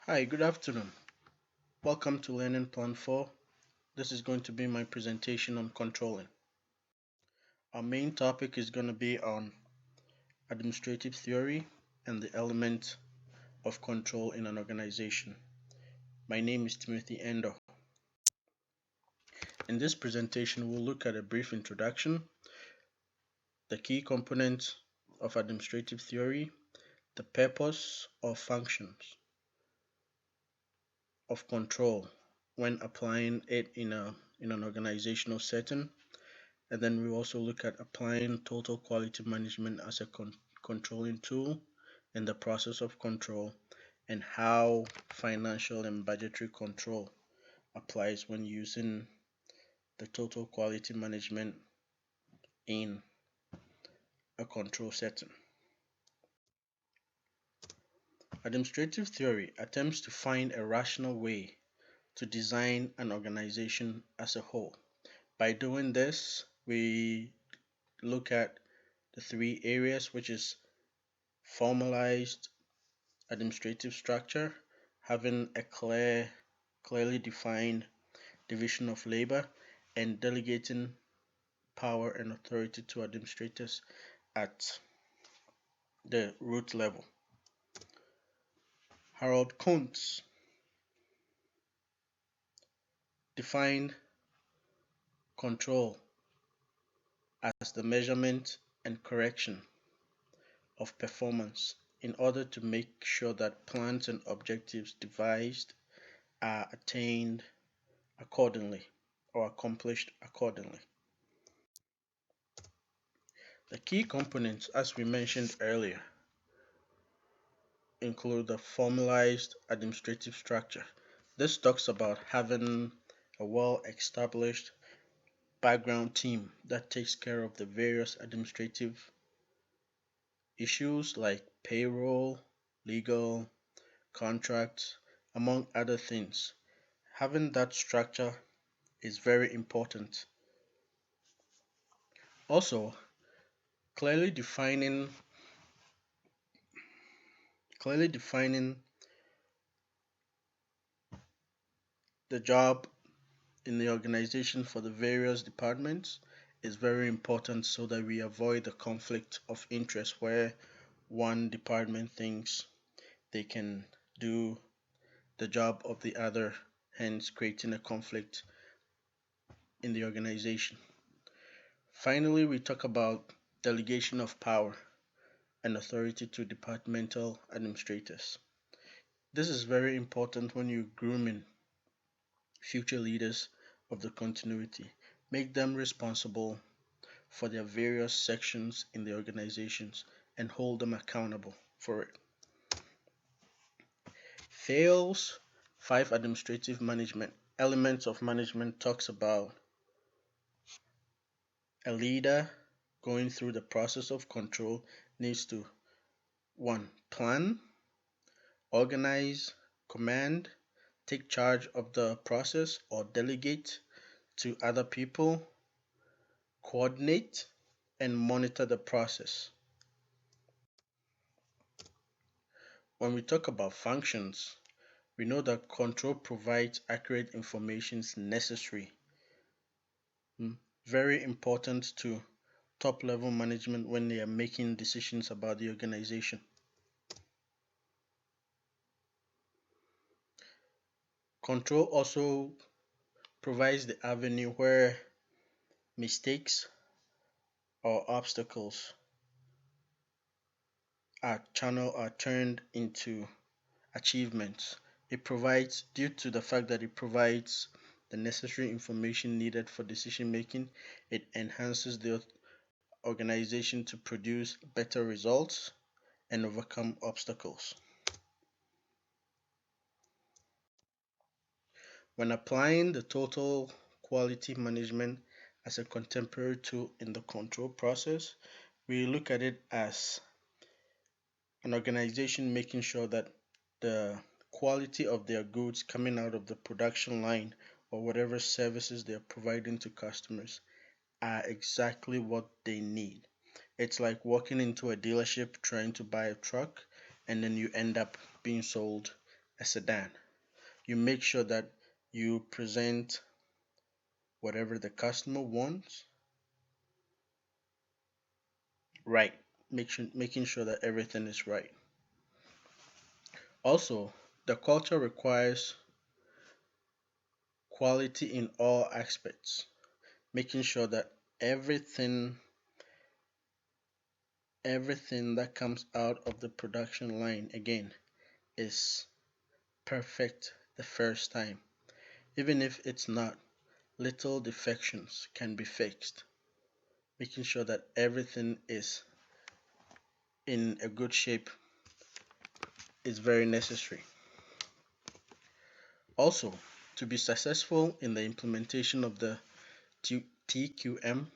Hi, good afternoon. Welcome to Learning Plan 4. This is going to be my presentation on controlling. Our main topic is going to be on administrative theory and the element of control in an organization. My name is Timothy Endo. In this presentation, we'll look at a brief introduction, the key components of administrative theory, the purpose or functions of control when applying it in an organizational setting. And then we also look at applying total quality management as a controlling tool in the process of control and how financial and budgetary control applies when using the total quality management in a control setting. Administrative theory attempts to find a rational way to design an organization as a whole. By doing this, we look at the three areas, which is formalized administrative structure, having a clearly defined division of labor, and delegating power and authority to administrators at the root level. Harold Kuntz defined control as the measurement and correction of performance in order to make sure that plans and objectives devised are attained accordingly or accomplished accordingly. The key components, as we mentioned earlier, include the formalized administrative structure. This talks about having a well-established background team that takes care of the various administrative issues like payroll, legal, contracts, among other things. Having that structure is very important. Also, clearly defining clearly defining the job in the organization for the various departments is very important so that we avoid the conflict of interest where one department thinks they can do the job of the other, hence creating a conflict in the organization. Finally, we talk about delegation of power and authority to departmental administrators. This is very important when you're grooming future leaders of the continuity. Make them responsible for their various sections in the organizations and hold them accountable for it. Thales 5 administrative management elements of management talks about a leader going through the process of control needs to 1. Plan, organize, command, take charge of the process or delegate to other people, coordinate, and monitor the process. When we talk about functions, we know that control provides accurate information necessary. Very important to top level management when they are making decisions about the organization. Control also provides the avenue where mistakes or obstacles are turned into achievements. It provides, due to the fact that it provides the necessary information needed for decision making, it enhances the organization to produce better results and overcome obstacles. When applying the total quality management as a contemporary tool in the control process, we look at it as an organization making sure that the quality of their goods coming out of the production line or whatever services they're providing to customers are exactly what they need. It's like walking into a dealership trying to buy a truck and then you end up being sold a sedan. You make sure that you present whatever the customer wants right, making sure that everything is right. Also, the culture requires quality in all aspects, making sure that everything everything that comes out of the production line again is perfect the first time. Even if it's not, little defections can be fixed. Making sure that everything is in a good shape is very necessary. Also, to be successful in the implementation of the TQM,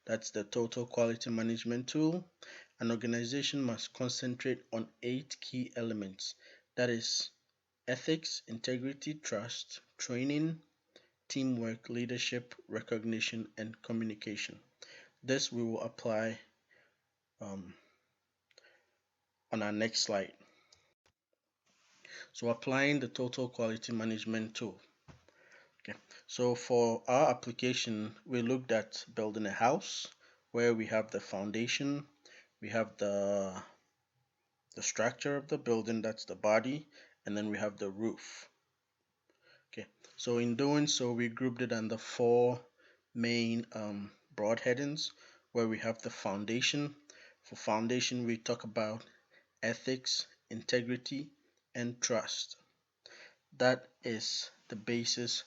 that's the Total Quality Management Tool, an organization must concentrate on 8 key elements. That is ethics, integrity, trust, training, teamwork, leadership, recognition, and communication. This we will apply um, on our next slide. So applying the Total Quality Management Tool. Okay. So for our application, we looked at building a house where we have the foundation, we have the structure of the building, that's the body, and then we have the roof. Okay. So in doing so, we grouped it under 4 main broad headings where we have the foundation. For foundation, we talk about ethics, integrity, and trust. That is the basis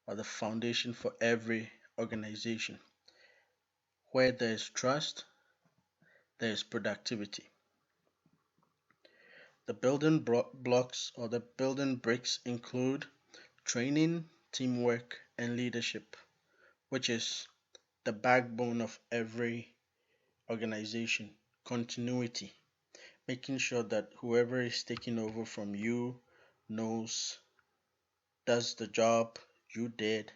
or the foundation for every organization. Where there is trust, there is productivity. The building blocks or the building bricks include training, teamwork, and leadership, which is the backbone of every organization. Continuity, making sure that whoever is taking over from you knows, does the job you did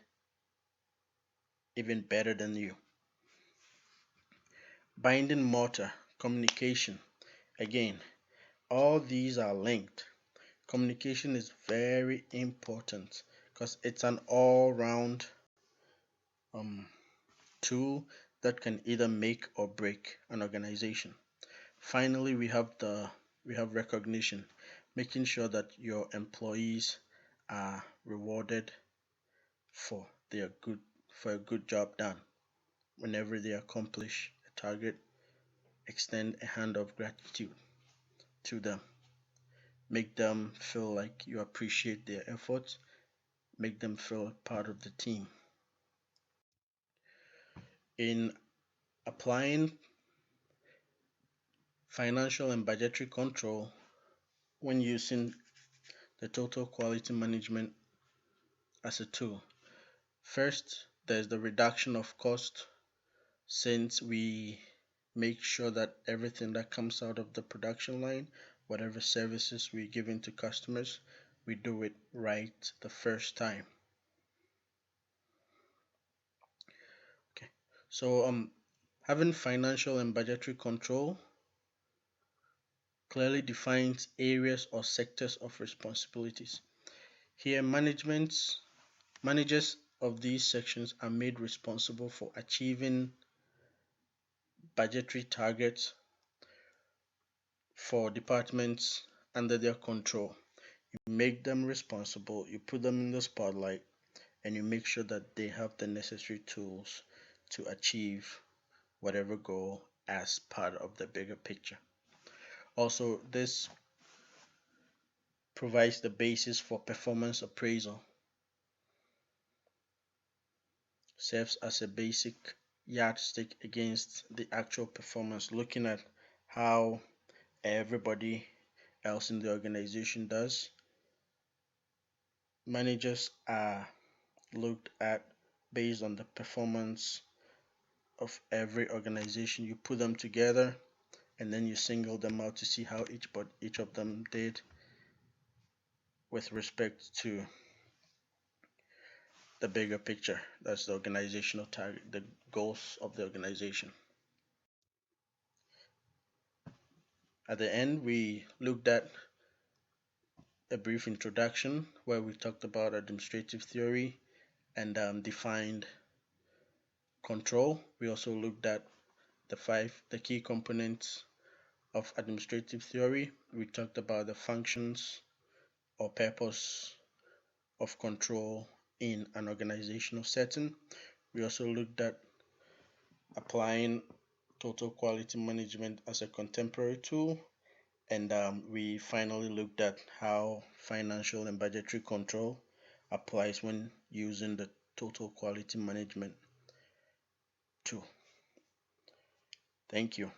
even better than you. Binding mortar, communication. Again, all these are linked. Communication is very important because it's an all-round um, tool that can either make or break an organization. Finally, we have recognition, making sure that your employees are rewarded for their good for a good job done. Whenever they accomplish a target, extend a hand of gratitude to them. Make them feel like you appreciate their efforts. Make them feel part of the team. In applying financial and budgetary control when using the total quality management as a tool. First, there's the reduction of cost since we make sure that everything that comes out of the production line, whatever services we're giving to customers, we do it right the first time. Okay. So having financial and budgetary control clearly defines areas or sectors of responsibilities. Here, managers of these sections are made responsible for achieving budgetary targets for departments under their control. You make them responsible, you put them in the spotlight, and you make sure that they have the necessary tools to achieve whatever goal as part of the bigger picture. Also, this provides the basis for performance appraisal, serves as a basic yardstick against the actual performance, looking at how everybody else in the organization does. Managers are looked at based on the performance of every organization. You put them together and then you single them out to see how each of them did with respect to the bigger picture. That's the organizational target, the goals of the organization. At the end, we looked at a brief introduction where we talked about administrative theory and defined control. We also looked at the key components of administrative theory. We talked about the functions or purpose of control in an organizational setting. We also looked at applying total quality management as a contemporary tool. And we finally looked at how financial and budgetary control applies when using the total quality management tool. Thank you.